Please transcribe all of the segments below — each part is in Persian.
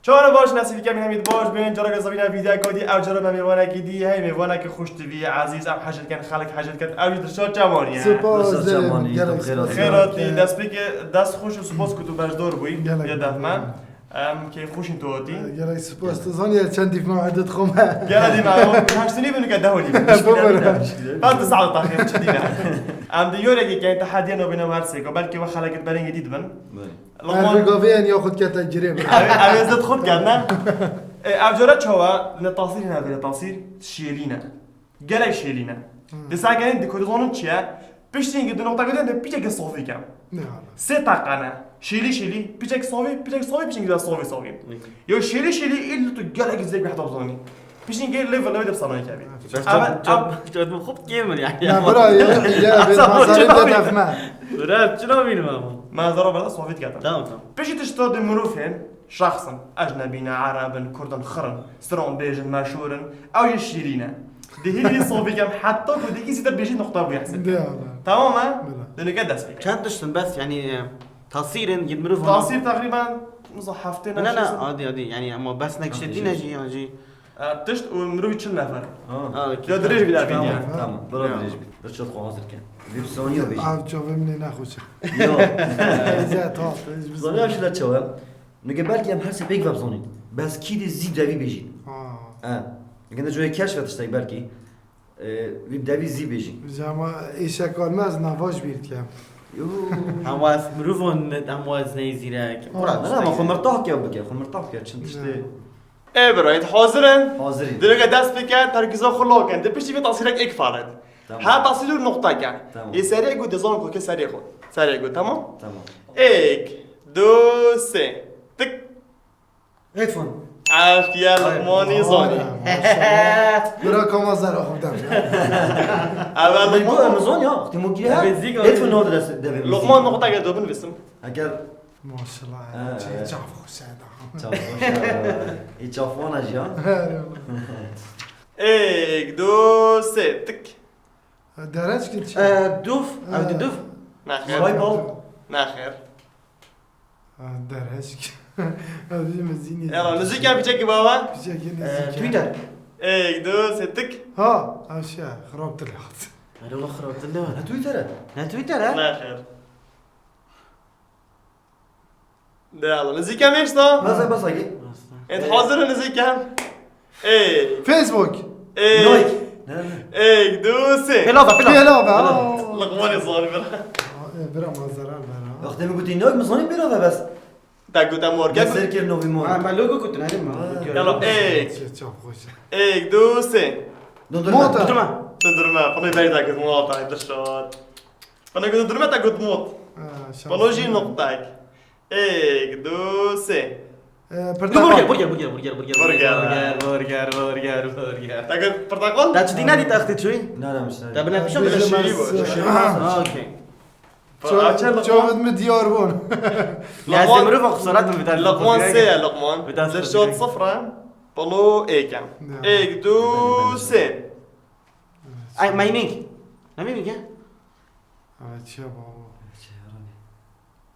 چهار باش نصیبی کمی همید باش ببین جرا که زمینه ویدیو کردی او جرا میوانه کی دی هی میوانه که خوش توی عزیز ام حاجت کن خلق حاجت کن او درشات جوانی سپاس جوانی خیراتی دست بی که دست خوش و سپاس که تو بردار بوی یه دفعه که خوشین تو آتی گلای سپاس تزانی چند دیف عدد خمه گلا دی ما هشتنی بینو که دهونی بعد تسعة طاقم چه دینا ام دیوره که تحدی نو بین ورسی که بلکه و خلقت برین جدید بن لقمان قافیان یاخد که تجربه اویزت خود کردن افجارا چوا نتصير هنا بنتصير شيلينا قالك شيلينا دسا كان ديكوريزون تشيا بيشتين قد نقطه قد بيجك صوفي كام سي تاقنا شيلي بيجك صوفي بيشين قد صوفي يو شيلي اللي تو قالك زيك بحط بزوني بيشين قال ليفل نبدا بصنعه كابي جد مخبط كامل يعني لا برا يا بس ما برا شنو مين ماما ما ضرب هذا صوفي كاتم تمام بيجي تشتغل مروفين شخصا أجنبينا عربا كردا خرن سرون بيجن مشهورا أو يشيرينا ده هي صوفي كم حتى كده كيسي تبيجي نقطة بيحسن تماما لأنه قد أسبيك كان تشتن بس يعني تصير يدمروا تصير تقريبا مصحفتين لا عادي يعني اما بس نكشتين اجي تشت ومروي تشل نفر يا دريج بدا فيديو تمام برا دريج بس شو حاضر كان دي بسونيا بيجي شوف مني ناخذ يا زات زونيا مش لا تشوا نقبل كي هم هرسي بيك بزوني بس كي دي زيد دافي بيجي كنا جوي كشف تشتاق بالكي دافي زي بيجي زعما ايش كان ماز نافاش بيرت كام همواز مروفون همواز نيزيراك لا ما خو مرتاح كي بك خو مرتاح كي تشنتشتي ايه برايت حاضرين حاضرين دلوقتي داس بك تركيزه خلاك انت بيش في تصيرك اكفارد ها تصير النقطه كان يسرع قد زون كو سريع خد سريع قد تمام ايك دو سي تك هيدفون عافية لقماني زوني برا كما زرا خدام اول لقمان زوني اختي مو كده هيدفون هذا لقمان نقطة قد دوبن باسم اگر ما شاء الله تعرفوا سعاده يتشافونا جا ايك دو سي تك درج كنت دوف او دوف ناخر درج هذه مزيني يلا نزيك كان بيجيك بابا تويتر ايك دو سي تك ها اشياء خربت الحظ هذا خربت له تويتر تويتر ناخر يلا نزيك كام ايش ده بس اجي انت حاضر نزيك كام ايه فيسبوك نايك ايك دو سي بلافا لقماني صار برا ما زرا برا اختي قلت نايك مصوني بينا بس تاكو تامور كيف سيركل نوفي مو ما لوجو كنت نعلم يلا ايك شوف خوش ايك دو سي موتا تدرما فانا بايد تاكو موت هاي درشات فانا قلت تدرما تاكو موت فانا جي نقطاك ايك دو سي برجر تاكو برتقال لا تدينا دي تاخذ شوي لا مش تبنا في اوكي شوف مديار بون لازم نروح خسارات من بتاع لقمان سي لقمان درشات صفرا بلو ايكم ايك دو سي اي مايمينك مايمينك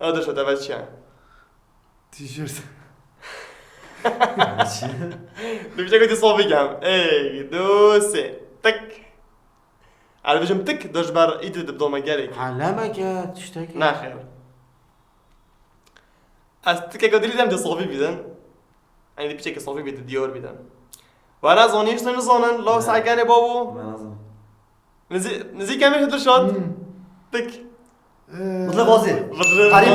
هذا شو تبع شو تيشيرت بيجي كده صوفي كم ايك دو سي تك على بيجم تك دجبر ايد تبدو مجالك علامك تشتكي ناخر استك قد لي دم صوفي بدن يعني بيجي صوفي بيت ديور بدن وانا زوني شنو زونن لو ساعه كان بابو نزي كم هذا شوت تك مطلق وزير قريب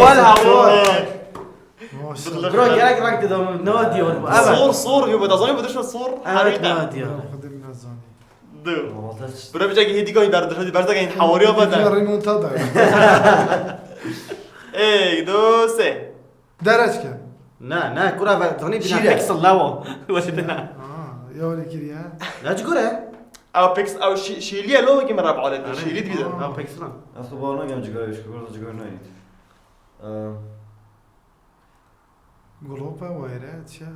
برو جاك راك تدوم نو ديور صور يبقى زوني بدش صور حريقه ديور خدمنا زوني دو برا بيجي هدي كوين دار دي بردا كاين حواريو بدا ريمونتادا اي دو سي درج كان نا كره زوني بنا بيكسل لاو واش بنا يا ولي كريا لا تقولها او بيكس او شيليا لو كي مراب على شيلي بيدا او بيكسل اخبارنا كم جوجل جوجل نايت غلوبا ويرات شا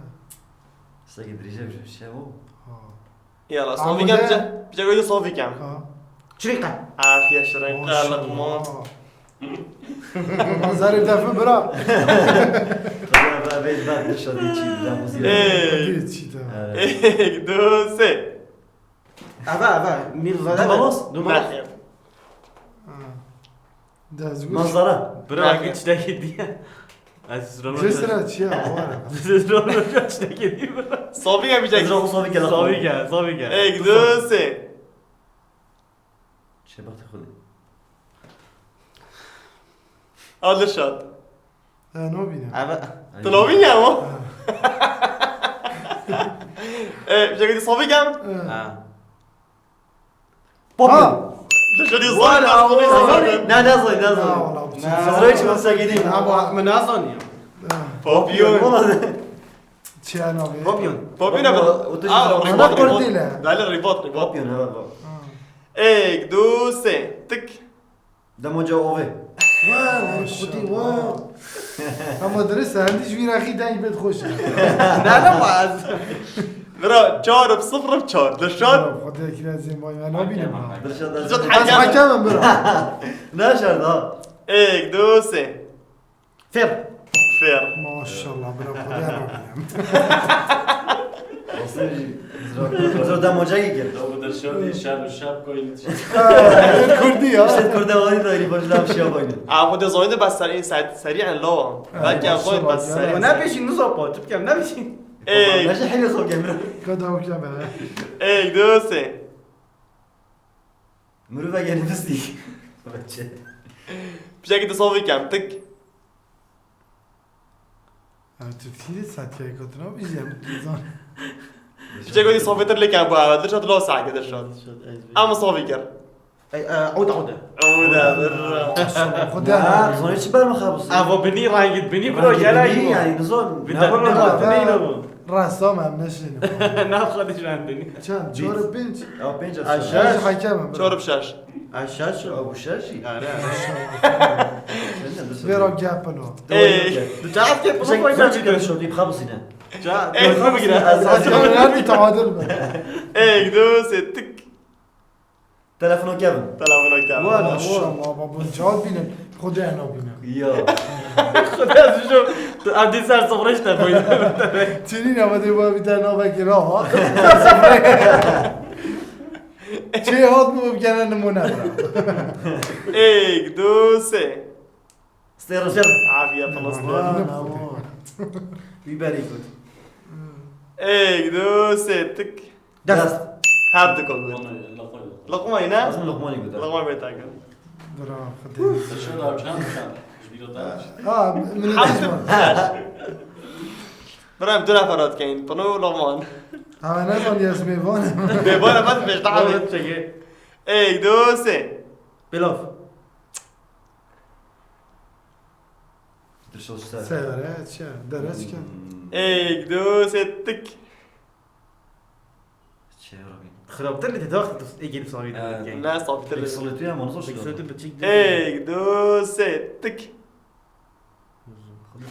استاكي دريجه بشابو يلا صوفي كم بيجي صوفي كم شريقه عافيه شريقه لقمان منظر دفعه برا بعد بعد شادی چی در موزیک یک چی تا 1 2 3 اوه میرزاده خلاص؟ نخیر دزگوش منظره برو اگه چتکی دیگه از رونو جسر چیه آواره از رونو چتکی دیگه صافی هم بیچه از راقو صافی کلا صافی کرد 1 2 3 چه بخت خودی آدل شد نو بینم اوه تو نبینی اما بیچه که صافی کم ها تو شدی زانی نه نزای نزای چی مساگیدیم من نازانیم پاپیون چی نو بینم پاپیون پاپیون انا کردیله بله ریباط پاپیون ها 1 2 3 تک دمو جا اوه خودی وا اما درسته هندیش ویرخی دنگ بهت خوشه نه باز برا 4 0 4 درشاد خدا یکی از این بای من نبینم درشاد درشاد از از حکمم برا نه شرد ها 1 2 3 فر فیر ماشاءالله برا خدا نبینم زور دمو جایی کرد تو در شادی شب و شب کوین کردی ها شد کرده واری داری باش لام شیا باینه خود زاینده بس سریع لا بلکه زاید بس ماشاءالله. سریع نبیشین نو زاپا تو بگم نبیشین نشه حیلی خوب گمرو کدا حکمه 1 2 3 مرو بگه نفستی بچه بیچه که تصافی کم تک تو تیری سطحی کتنا بیزیم دیزان بیچه که تصافی تر لیکن با اول درشاد لا سعی درشاد اما صافی کرد عوده عوده برا خدا نه نبینم زونه چی برم خبص اوه بنی رنگت بنی برو یلایی یعنی نزون بنی رستام هم نشینیم نه خودش رندنی چند؟ 4 و 5 او پنج از از شش. حکمم 4 6 اشش او ششی آره برا گپنو دو جهت که بسه پس چی کرد شد این خبص اینه جا خوب بگیره از نردی تعادل بره 1 2 3 تک تلفنو کردم تلفن کم ماشاءالله بابا جاد بینم خدا نبینم یا خدا ازشو تو عبدی سر صفرش نباید چنین آمده با بیتر نابکی راه چه هات مو بگنن نمونه برم 1 2 3 استير جر عافیه فلسطین بيبالي كنت 1 2 3 تک دست هر دکل بود لقمه اینا لازم لقماني قلت لقمه بیتاکن برا خدا شو دار چند من تجمع برام دو نفرات کن پنو لقمان همه نزان یه اسمی وانم ببارم بس بهش دعوت 1 2 3 بلاف درشو اشتاق سه داره چه؟ درست کن 1 2 3 تک چه رابين خرابتر اللي تداخل يجي صغير نه صافی تر صليتو يا منصور شو 1 2 3 تک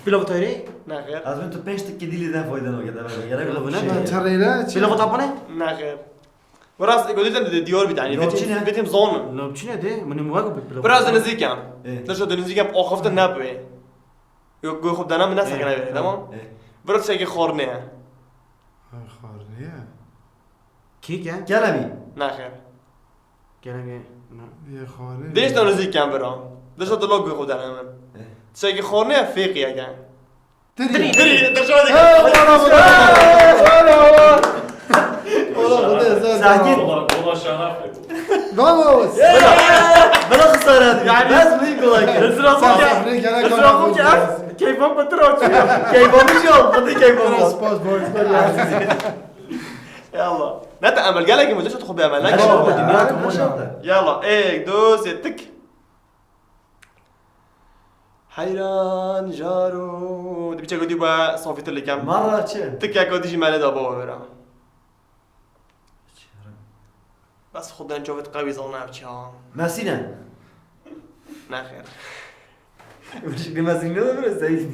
بلاف تايري نه خیر از من تو پنج تکی دیلی ده فایده نو کده نه. تریله چه؟ بلاف طابونه نه خیر براس گفتید دیار بیتانی لابچینه؟ بیتیم زانم لو بچينا ده من مواقع بلاف براز نزدیکم إيه. داشت نزدیکم آخفت نبوه یا گوی خوب دنم نه سکنه بیره تمام براز چه که خورنه خارنیه كي كان کلمی نه خیر كلام یه خاره دیش تو نزدیکم برام داشت تو لاگ گوی خوب دنم چه که خورنه فیقی اگه تری دری در شما ساكت والله شرف Vamos! بلا خسارات يعني بس مين كولاك Safri gene اسرعوا kadar كيف كيف ما بتروح كيف مش يوم قضي كيف Biraz passport يلا لا تأمل قال لك مدرسة تاخد بأمل لك يلا 1 2 3 تك حيران جارو دي بيتشا قدي با صافيت اللي كام مرة شيء تك يا قديش مالي دابا برا بس خدنا نشوفت قوي ظلنا بشا ماسينا ناخر مش بماسينا ده بس زي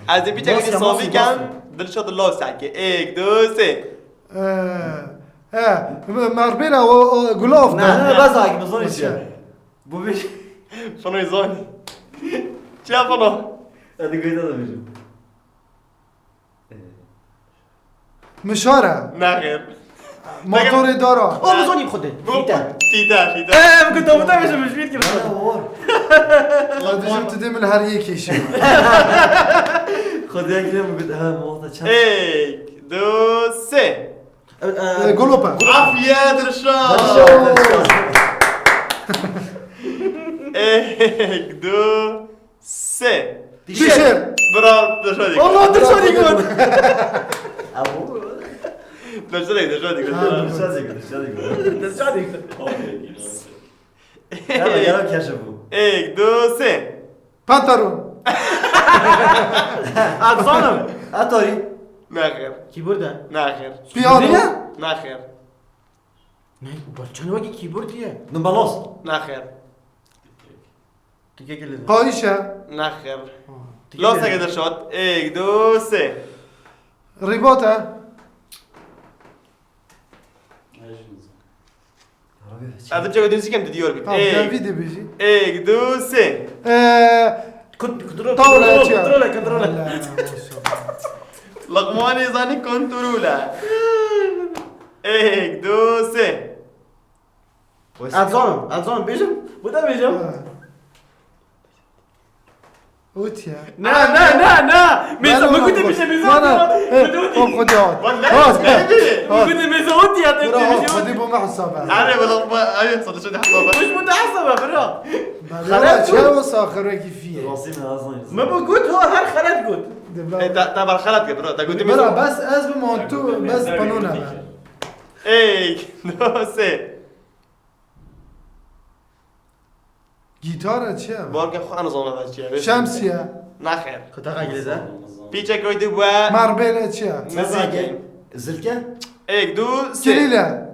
از بيتشا قدي صافي كام دلشات الله ساكي 1 2 3 مربینا و گلاف نه نه بس هاگی مزونی چیه بو بیش شنو يزوني چه پلو؟ هذا قيد هذا بيجي مشاره نه خیر. موتور داره اوه مزوني بخده فيتا فیتا فیتا. ايه كنت متابع مش فيت كده دجم تدم هر یکی شما خذ يا كلام قلت ها موضة شاب یک دو سه. گلوپا عافیه درشان. یک دو سه. تیشر برا درشان دیگه. والله درشان يقول درشان دیگه درشان دیگه. درشان يقول يلا يلا كشفوا یک دو سه. پانتالون اتصالم اتاري نه خیر. كيبورد نه خیر. پیانو نه خیر. نه برچن واقعی کیبوردیه نبلاص نه خیر. دیگه گله قایشه نه خیر. لاس اگه درشان. یک دو سه. ریباته از اینجا گذاشتی کم دیار بید. دویده بیجی یک دو سه. كنترول طاولة يا كنترول شباب. كنترول لقمانی زنی کنتروله. یک دو سه. اتزانم بيجم بودا بيجم اوتیا نا ما كنت بيجم خب خودی آت والله نبی. ما كنت بيزودي يا برا خودی تبي بو محسابه آره بلا آره صد شدی حسابه. مش متعصبه برا بله چه و ساخره کیفیه راسين اصلا ما بقول هو هر خلات قلت تا بر خلط که برا تا گویی برا میزو. بس از بمانتو بس پنونه یک دو سه. گیتاره چیه؟ بار که خواهن زمان بس چیه؟ شمسیه نه خیر. کتا قایله پیچه کویدی با مربله چیه؟ نزدیکی. زلكه یک دو سه. کلیله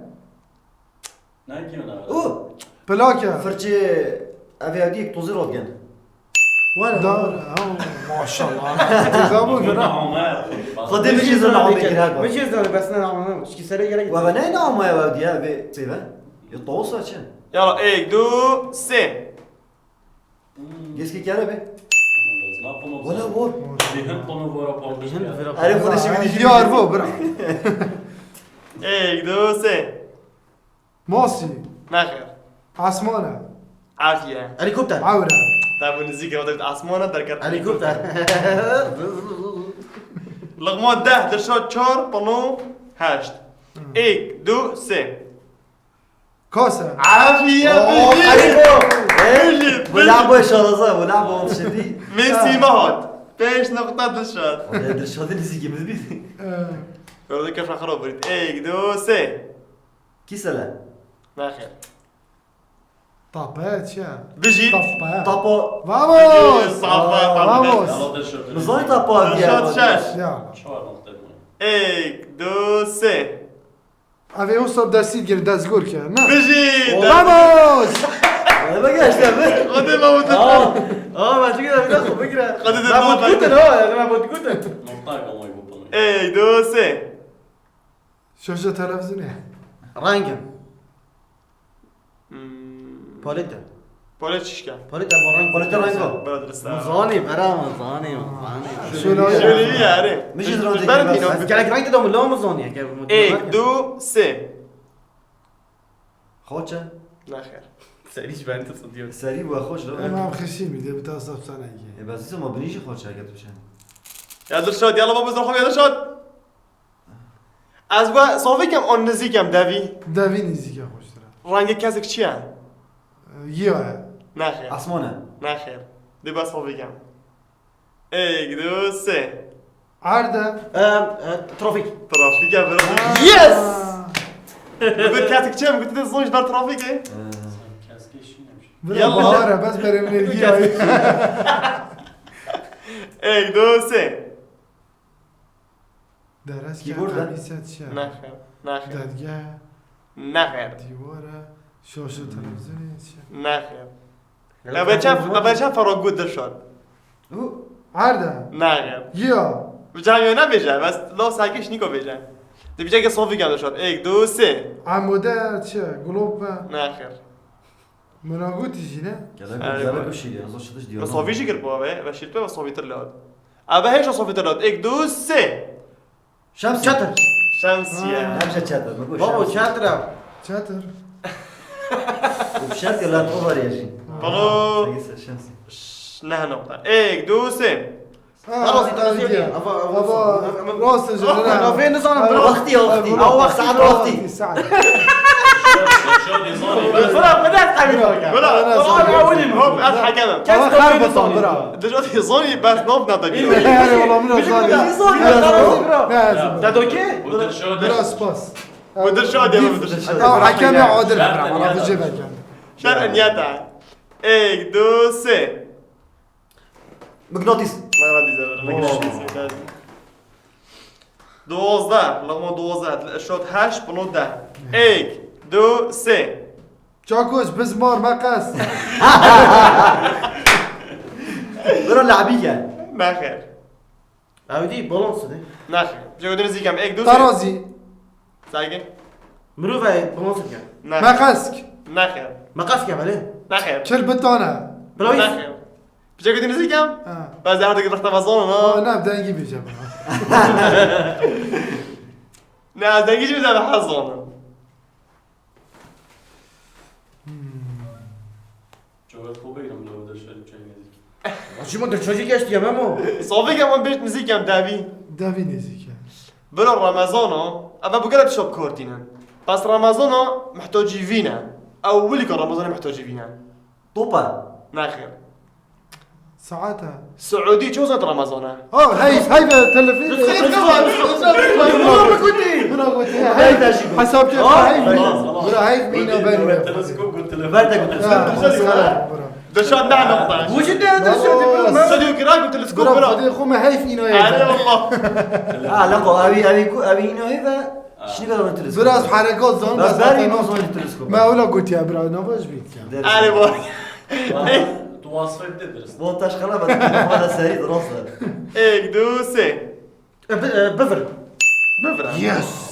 اوه پلاکه فرجي افي هذيك توزير رودجن داره ماشاءالله تزابون برا خذي بيجي زلنا عم بيجي هذا مش يزن بس انا مش كسره يلا وبناي نعم ما يودي افي تيبا يطوص شن یالا یک دو سه. جيسكي كاربي ولا بور بيجن عارف خذ شي بدي دیار بو برا یک دو سه. ماسی نه خیر. آسمانه عافیه. هليكوبتر عوره تا بو نزدیک وقت آسمانه در کرد. هليكوبتر لغمات ده درشاد چهار پنو هشت. یک دو سه. کاسه عافیه بجید. ولعبوا شرزه ولعبوا شدي مرسی مهات. 5 نقطه درشاد. هذا الشهاده اللي زي مزبي برای کفش خراب برید. یک دو سه. كيسلا نه خیر. طابه چیه؟ بجید. طابه طابا واموس صافا واموس نزاي طابا درشاد شش. یا یک دو سه. اوی او صاحب دستید گرد دستگور که نه بجید. واموس انا ما قاعد اشتغل خودی ما بود. ما تيجي تاخذ فكره خودی ما داد بتقول هو ما بتقول یک دو سه. شاشه تلویزیونه رانجم باليتا پولیس چیش کن؟ باليتا ورانج باليتا رانجو. برادر استاد. مزاني برا مزاني شلون شولی یاره. مش درادي برد بس. اینو. بس قالك رانج دوم لا مزاني یک دو سه. خوچه نه خیر. سريش بنت صديق سريع وخوش لو انا هم خشي میده به تصف سنگی بس ما بنيجي خوش اگه تو چن یا درشاد یالا بابا بزرگ خوب یا درشاد. از با صافی کم آن نزدیکم دوی. دوی نیزی که خوش داره رنگ کسک چیه؟ یه نه خیر. عصمانه نه خیر. دی بس صافی کم. یک دو سه. عرده ترافيك ترافیک برو. يس بگو کسک چیه؟ بگو تو زنش بر ترافیکه؟ برا یلا. بهاره بس بریم نرگی های یک دو سه. درست که کیبورد؟ قمیست چیه نه خیر. نه خیر. دادگاه نه خیر. دیواره شاشه تلویزیونی چیه نه خیر. اول چند فراغ بود درشاد. او عرده نه خیر. یا بجای یا نبیجه بس لا سرکش نیکو بیجه. دی بیجه که صافی کم درشاد. یک دو سه. عموده چیه گلوب نه خیر. منو قلتي جينا گله گوشیه از شدش دیار صافی شکر بوده و شیرت به صافی تر لاد ابا هیچ صافی تر لاد 1 2 3 شمس چتر شمسیه نمیشه چتر بگو بابا چترم چطور بشرط لا تروفر يجي بلو شمس نه نقطه 1 2 3 راس انا فين نظام وقتي ساعة وقتي ساعة بسرعة بدأت حبيبي ولا اولين هم اضحك انا كيف خربط برا دلوقتي ظني بس نوب نطبي والله من ده دوكي برا سباس ودرشاد يا ودرشاد حكم عادل برا في جيبك شر انياتا 1 2 3 مغناطيس ما غادي زعما دوزده لغما دوزده الشوط 8 بنو ده 1 2 3 چاکوش بزمار مقص برا لعبية نخير عودي بالانس ده نخير جو دنزي كم 1 2 طرازي سايقين مروفه بالانس كان مقصك نخير مقاس كان عليه نخير كربتانا بلاويس نخير جو دنزي كم اه بعد هذا رحت مازون نبدا نجيب الجبل لا دنجي بزاف حظون شو ما درت شوجي كاش يا مامو صافي كم بيت نزي كم دافي دافي نزيك بلو رمضان ابا بقلب شوب كورتينا بس رمضان محتاجي فينا او ولي كان رمضان محتاجي فينا طوبة ناخر ساعتها سعودي شو صار رمضان هاي تلفزيون انا قلت هاي حساب كيف هاي هاي مين وبين دشان نعم نقطة وش ده درت استوديو كراك وتلسكوب برا برا خوما هاي فينا علي والله لقوا ابي انه هذا شنو قالوا التلسكوب براس حركات زون بس بالي ما صار التلسكوب ما ولا قلت يا برا نافش بيك علي بور تواصل تدرس بولتاش خربت هذا سريع راسه 1 2 3 بفر يس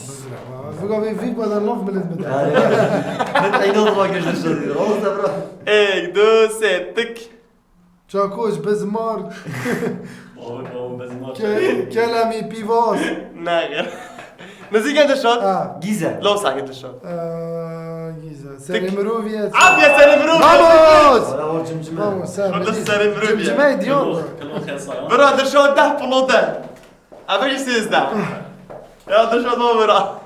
فيك فيك بدل نوف من المدى متعينون ما كاش الشديد راسه برا 1 2 3 تك چاکوش بزمار کلمی پیواز ناغر نزيك انت الشوط جيزة لو ساكت الشوط گیزه سری مروفیت عافية سالم روبي vamos ولا جمجمة vamos سر رد سالم روبي جمجمه دیون برا در شوط 10 بلو ده ابي 16 يا در شوط ما برا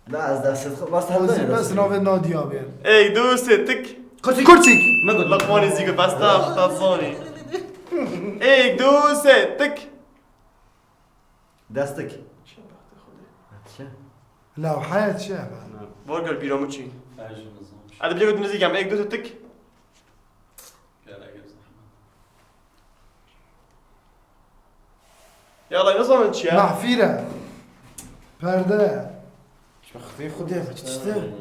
لا از دست بس بس ناف نادیا بیر 1 2 3 تك کرسیک ما قلت لقماني زيك بس تاخذوني 1 2 3 تك دستك لا وحياة شعبة برجر بيراموتشي هذا بيجي نزيك عم 1 2 3 تك يلا نظام انت يا محفيرة پرده خدي تشتغل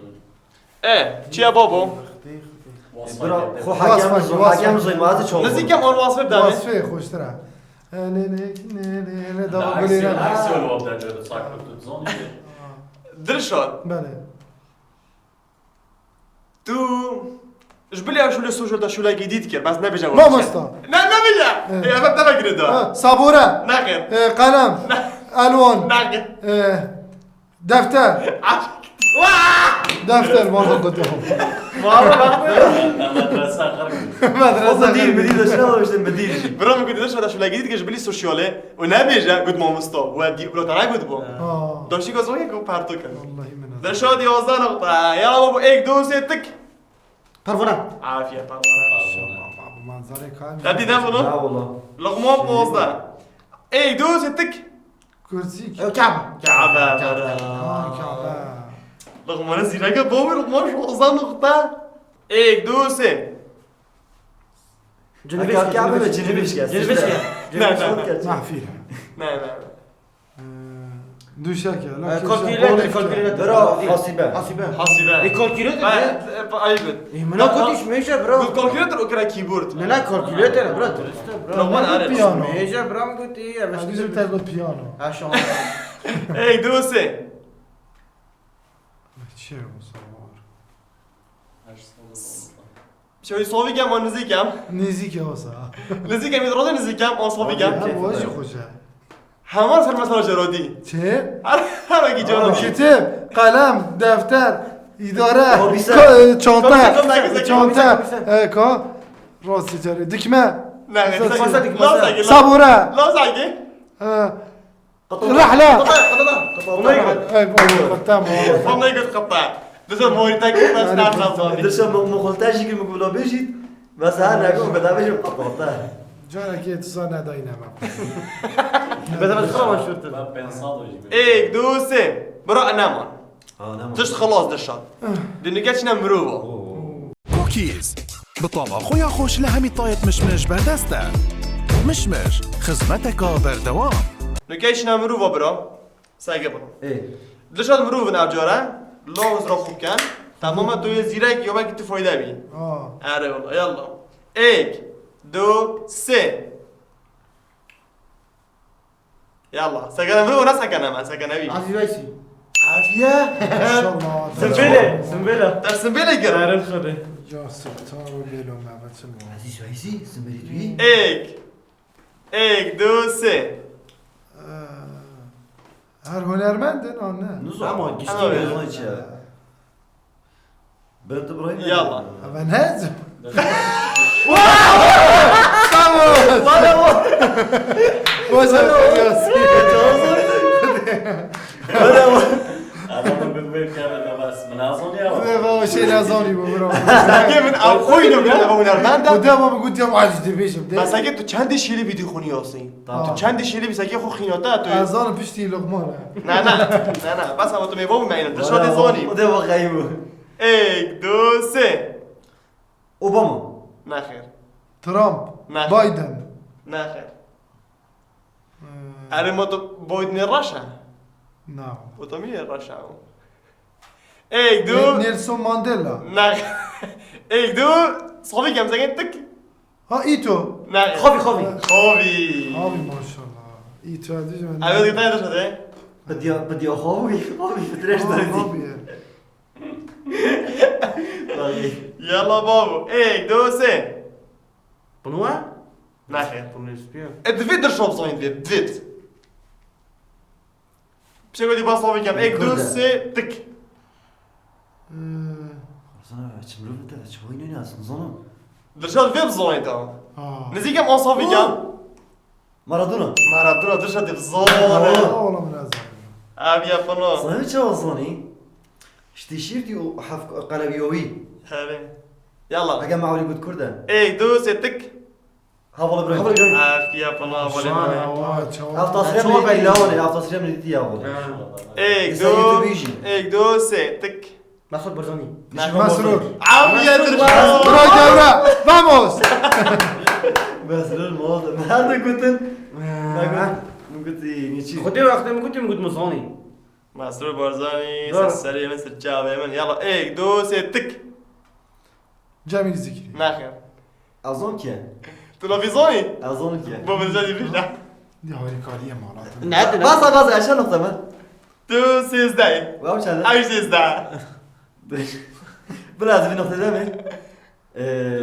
ايه تشي يا بابو برا خو حاكم زي ما هذا شو نزيك كم اون واصف بداني وصفه خوشتره نه دابا عكس قولي الوضع اللي صار كنت تزوني درشات بله تو جبلي شو اللي سوشيال دا شو لا جديد كير بس نبي جواب ما مستا لا نبي يا فهمت ما قريتها صابورة ناخر قلم الوان ناخر دفتر دفتر والله قلتهم مدرسة غرب مدرسة مدينة شنو واش مدينة برغم كنت درش هذا شو لا جديد كجبلي سوشيال ونبي جا قد ما مستا ودي بلو تاع قد بو داشي كوزوي كو بارتو كان والله من درشات دي وزن نقطة يلا بابو 1 2 3 تك طرفنا عافية طبعا منظري كامل هدي ده لا منو والله لغمون بوزده 1 2 3 تك كرسيك كعبة كعبة كعبة لغمون زينك بابي لغمون شو وزن نقطة 1 2 3 كعبة جنبيشكا محفيرة لا لا دوشاكا كالكوليتر برا حاسبة حاسبة حاسبة الكالكوليتر ايوه ما كنتش ماشي برا قلت كالكوليتر وكرا كيبورد لا كالكوليتر برا درست برا لغمون عارف بيانو ماشي برا ما قلت ايه بس هذه جبتها قلت بيانو عشان 1 2 3 شيء مصور شوي صوفي كم أو نزي كم نزیک واسه نزي كم يدرسه نزي كم أو صوفي كم هم واجی خوشه همه سر مثلا جرادي چه؟ هر کی جرادي کتاب قلم دفتر اداره آبیسه. چانته کا راستی جاری دکمه نه دكمة. صبوره لا ساقي رحله قطع والله يقول قطع بس موريتك بس نعرف درسا مخلطاش يجي مقولا بيجي بس انا اقول بدا بيجي قطع جانا که اتصال نداینه بدأ بالخرا شو ايك دوسي برا انام نعم تشت خلاص دشان دنيكاتش نمروه کوکیز بطابع خویا خوش لهمی طایت مشمش بردسته مشمش خدمتك بردوام نكايش نمروه برا ساقي برا ايه دشان مروه نابجارا لوز را خوب كان تماما تو زيرك يومك تفايده بي اره والله يلا ايك دو سي يلا سكن مروه ناس سكن بي عزيز ويسي عافية سنبلة ترسم بيلي قرا عارف خده جا سبتار و لیلو معبد عزيز وعزيز سمري ايك دو سي هر هنرمندن آن نه نزو اما أنا قشتي بنت ابراهيم يلا اما نهز واسه بابا شي نازوني بابا ساقي من اخوي نقول ابو نرماندا قدام ما قلت يا معالج دبيش بس بدا ساقي تو چند شيلي بيدي خوني ياسين تو چند شيلي بي ساقي خو خيناتا تو ازان پشتی لقمانه نه بس اما تو ميبو معينه دشادي زوني وده وخايبه ايك دو سي اوباما نخير ترامب نه. بايدن نخير ارمو تو بويدني رشا نعم وطمي رشا ايك دو نيلسون مانديلا نخير ايك دو صحابي كم ساقي تك ها ايتو نخير خوفي خوبي آبی ماشاءالله ايتو هدیش من ايوه دقيقه دشاده بدي اخوي فتريش آبیه يلا بابو ايك دو سي بنوع؟ نخير بنسبيا ادفيت درشوب صوين دفيت بشي قولي باصوبي كم ايك دو سي تك انا تشمرو انت شوي ناس نظن درشاد فيب زوين تو نزي كم اصوبي كم مارادونا مارادونا درشاد في زون والله من ازان ابي فنو صحيح شو وصلني اشتيشيرتي وحف قلبيوي هذه يلا اجمع ولي قد كردا ايك دو سي تك هافل ابراهيم عافية فنو اف تصريح من اللون اف تصريح من دي اول ايك يساوي دو تبيجي. ايك دو سي تك مسعود برزاني مسرور عافية برو درشاد جورا فاموس بس الموضوع هذا قلت قلت نيتشي خدي وقت ما كنت موجود مصاني مسرور بارزاني دار. سرسري مثل جاوي من يلا ايك دو سي تك جميل ذكري ناخر اظن كان تلا في زوني اظن كان بابا الجدي فيش دي هوري كاريه مالات نعدنا بس عشان نقطة ما تو سي ازداي واوش هذا عايش سي ازداي بلازم في نقطة دامي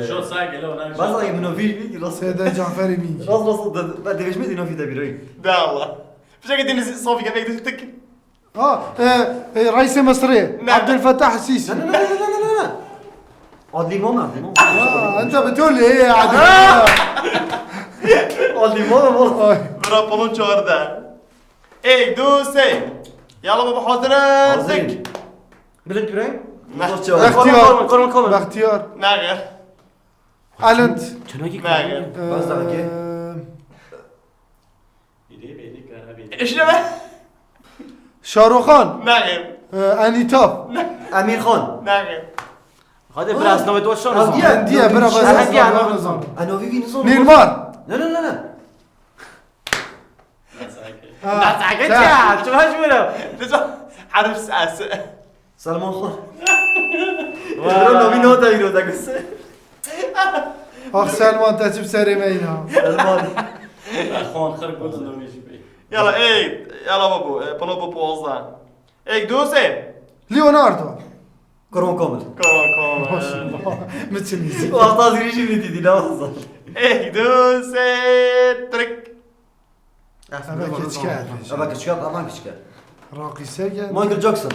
شو ساقي لو بس اي منو في راس سيدة جعفري مين راس بعد ايش مدي انه في دبيروي ده الله فيش قاعد يديني صوفي كم ايك تك رئيس مصرية نعم. عبد الفتاح السيسي لا عاد لي ماما انت بتقول لي ايه عاد عاد لي ماما والله برا بلون چهارده ايك دو سي يلا بابا حاضرين تك بلد براين اختيار كورن باختيار ناغر النت شنو ناغر بس دقيقة. ايش نبه شاروخان ناغر انيتا امير خان ناغر هذا براس نويت وشون انديه برا بس انا في نظام نيمار لا تعقدت يا شو هالجمله عارف ساس سلمان خان والله مين هو ده بس اخ سلمان تجيب سري مينا سلمان خان خرب قلت له مش بي يلا ايك يلا بابو بلو بابو وزان ايك دو سي ليوناردو كرون كامل كورون ما شاء الله مثل ميزي والله ريجي بدي لا وصل 1 2 3 ترك اما كتكات ابا كشكات امان كشكات راقي ساكن مايكل جاكسون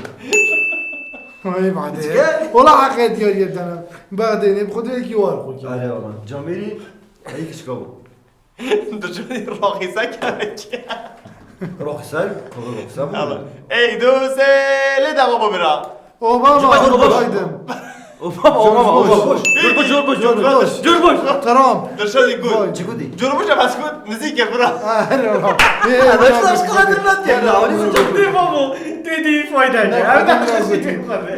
هاي بعدين والله حقيقة ديال يدنا بعدين بخذ لك يوار خوك علي والله جاميري هي كشكاو دجوني روحي ساكت روح سال روح سال يلا 1 2 3 لدا بابا برا اوباما بايدن اوباما جوربوش ترامب درشاد يقول جيبودي جربوش بسكوت نسيك برا هذا ايش قاعد نرد يا بابا تدي فايدة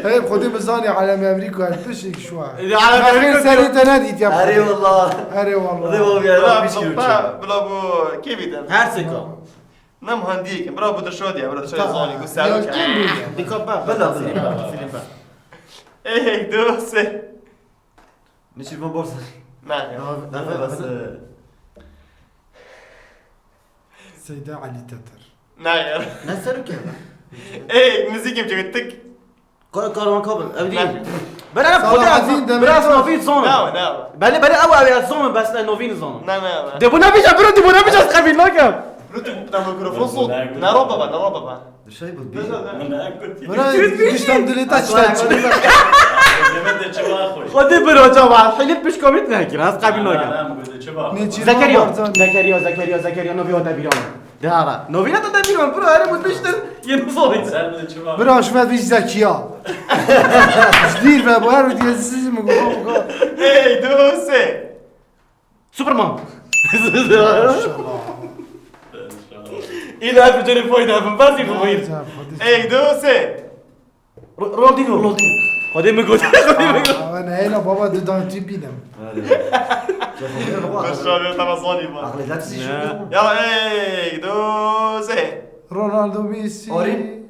هاي بخذي مزاني على امريكا هتشيك شوي على اخر سنه تناديت يا اري والله اري هذا والله هو بلا بيا بلا بو كيف يدم هرسكا نم هنديك برافو درشاد يا برا درشاد زاني قول يا سالك كيمبي ديكوبا بلا فيلم 1 2 3 نشوف من بورصه نعم بس سيدة علي تتر نعم نسألك كيف ايه نسيك يمشي تك كارون كابل أبدي نعم. بلا صلاح الدين ده بلا ميتو. نوفين زون نعم نعم بلا أول زون بس نوفين زون نعم نعم دبونا بيجا برو دبونا بيجا سخبين لكم روتو بتعمل ميكروفون صوت نروبا بقى نروبا بقى شاي بود انا كنت انا مش تمدلي تاتش بدي شباب خدي برو جماعة حليت مش كومنت نحكي هاس قابل لكم انا بدي شباب زكريا نوفيو دابيرون دهارا نوفينا دابيرون برو أنا بود بيشتر ينصوري سال بدي شباب برا شو فيش زكية جدير بابا هارو ديال الزيزم 1 2 3 سوبرمان ما شاء الله إلى ألف جري فايدة من باسي فوير 1 2 3 رونالدينو خدي مقود خدي مقود انا هنا بابا دان تيبينم درشاد تبع زاني بقى عقلي لا تزيد شو يلا 1 2 3 رونالدو ميسي أوري.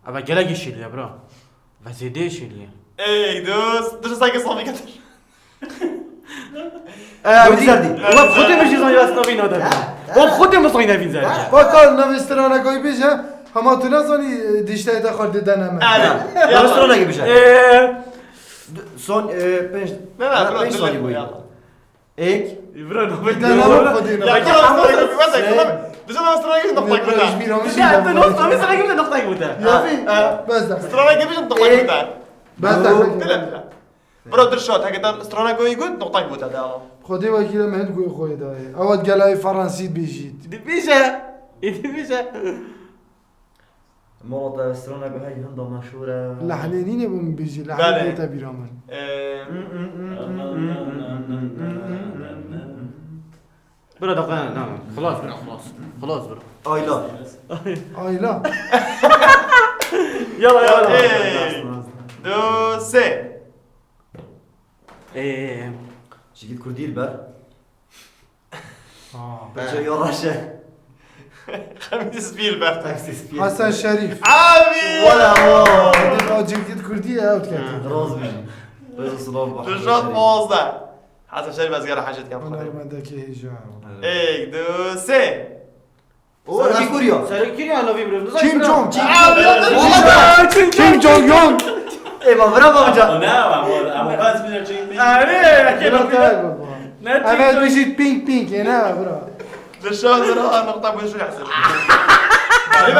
أبا جلاجي شيل يا برا فازيدي شيل 1 2 درش سايق صافي كتر بدي زردي واب خدي مش زين بس نوفين هذا واب خدي مش زين فين زين بقى نوسترانا كوي بيجا هما تو نزاني ديشتا دخل ددنا ما يلا استرنا يا باشا ايه سون بنش لا لا برا بنش سوني بوي هيك برا نوفين ددنا ما خدينا يا كده درش استراليا نقطة بتاع لا انت نص ما يصير يجيب نقطة يموتها يا في بس ده استراليا كيفاش نقطة بتاع بس لا ده لا برا درشات هكذا استراليا كوي يقول نقطة بتاع ده خدي وكيل ما عندك خويا ده اول قال فرنسي بيجيت دي بيشا دي بيشا مرة استرنا بهاي هندا مشهورة لحنينين يبون بيجي بله. لحن بيتا بيرامن برا دقيقة نعم خلاص برا خلاص برا اي لا اي لا يلا يلا 1 2 3 ايه شكيت كردي البر اه بجا يوراشة خميس سبيلبرغ تاكسي سبيل حسن شريف عامي ولا هو جيت كردية اوت كاتب روز بيجي روز صلاب درشات موزة حسن شريف بس قال حاجة كم انا خير ما داك هجا 1 2 3 سركي كوريا سركيني على نوفين برا كيم جونغ كيم جونغ يونغ ايه ما برافو بجا انا بس بدي شيء انا بيجي بينك بينك هنا برا درشات برا نقطة بين شو يحسب علي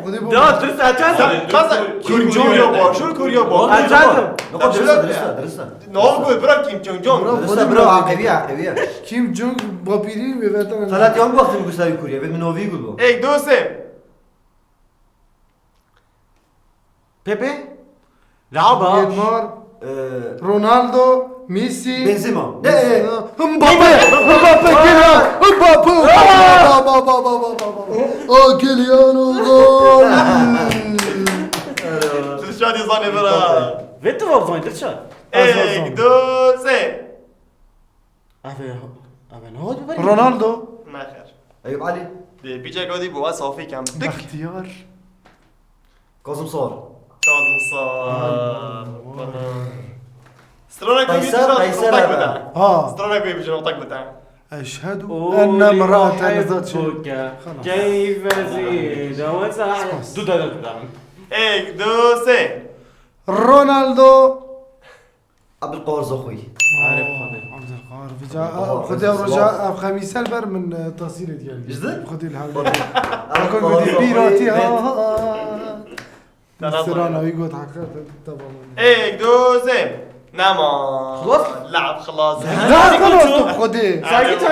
بالي ده درسها كذا خاصة كيم جونغ يوبا شو الكوريا با أجازم نقول درسنا نقول برا كيم جونغ جونغ درسنا برا عقبية كيم جونغ بابيري بيفتن ثلاث يوم وقت من قصة كوريا بين نوفي يقولوا 1 2 3 بيبي لعبها نيمار رونالدو ميسي بنزيما مبابي كيليان مبابي كيليانو جول درشات يظني برا فيتو ما بزين درشا 1 2 3 أبن هود بري رونالدو ما خير ايوب علي دي بيجا قودي بوا صافي كم دك باختيار كاظم صار كاظم صار سترونا كوي قيصر بتاع اه سترونا كوي بيجي نقطة بتاع اشهد ان امراه ذات شيء كيف زيد وسعد دودا 1 2 3 رونالدو عبد القارز اخوي عبد القاهر بجا خدي رجاء خميس البر من تصير ديالي جدد؟ خدي الهاوي اكون بدي بيراتي سرانا ويقول حكات طبعا 1 2 3 نعم خلاص؟ لعب خلاص لا خلاص خدي ساكت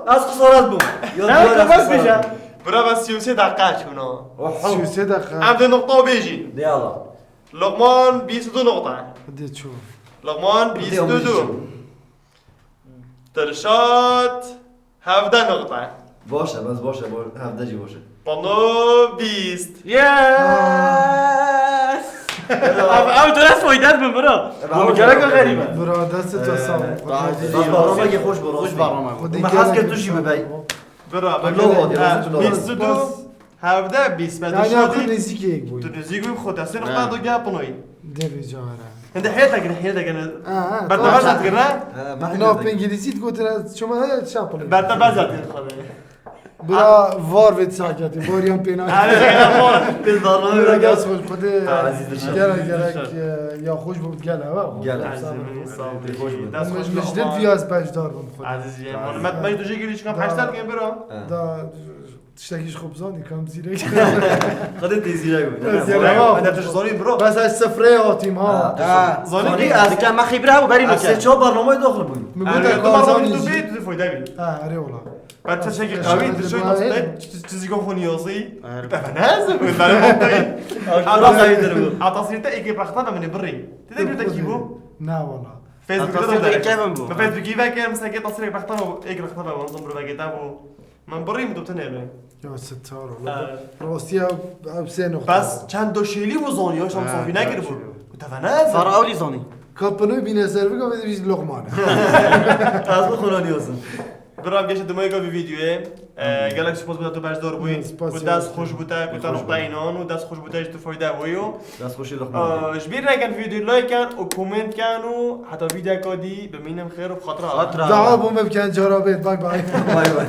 از خسارات بو لا بس بيجا برا بس 33 دقيقة شنو شو صدق عنده نقطة وبيجي يلا لقمان 22 نقطة بدي تشوف لقمان 22 ترشات 17 نقطة باشه بس باشه هفته جی باشه بانو 20 يس او درس فایدت من برا مگرک غریبه برا دست تو سام بس برنامه که خوش برو خوش برنامه خدي ما حس که توشی ببی برا لو هادي، لازم تلو. 22 17 20 بعد يعني اكون شادي نسيكي هيك بوي تنزيقو خد 20 نقطة دو جاب بنوي ديري جارة انت حياتك انا اه بعد ما جات قرا نو بانجليزي تقول شو ما شابل بعد ما جات برا فار فيت ساكتي بوريان بينا بالبرنامه برا بقى قاس خدي عزيز الشاب. قالك يا خوش بود قالها مش جديد فيها سباش دار بخد عزيزي ما يدوجي قولي شكون بحاجتك كاين برا دا تشتكيش خبزاني كم زيرك خدت تيزي انا تجزوني برو بس السفرية تيم ها زوني از کم خبره و بریم از چه برنامه داخل بود مقول انا لك مرة زاني تو بيت فوي دابي اه اري والله بعد تشكي قوي تشوي نص تزيقون خونيوسي تفناز عطاسيتا ايكيب اختها من بري تدري تكيبو لا والله فيسبوك عطاسيتا كيفن بو. ما فيسبوك كيفا كان مساكي تصريح بختها ايك اختها ونظم برا كتابو من بري مدو تنيل يا ستار والله روسيا بسين بس چند دو شيلي وزوني واش هم صافي ناقربو تفناز سارا اولی زانی كابنو بين سيرفيك وبدي بيجي لقمان از بخونانی هستم برام گشت دمای گاوی ویدیوه گالکسی سپاس بوده تو بردار بوی سپاس. و دست خوش بوده کتا نقطه اینان و دست خوش بوده تو فایده بویو دست خوشی لخمه جبیر نکن ویدیو لایک کن و کومنت کن و حتی ویدیو کادی بمینم خیر و بخاطر دعوة بوم بكان جرابيت باي باي بای بای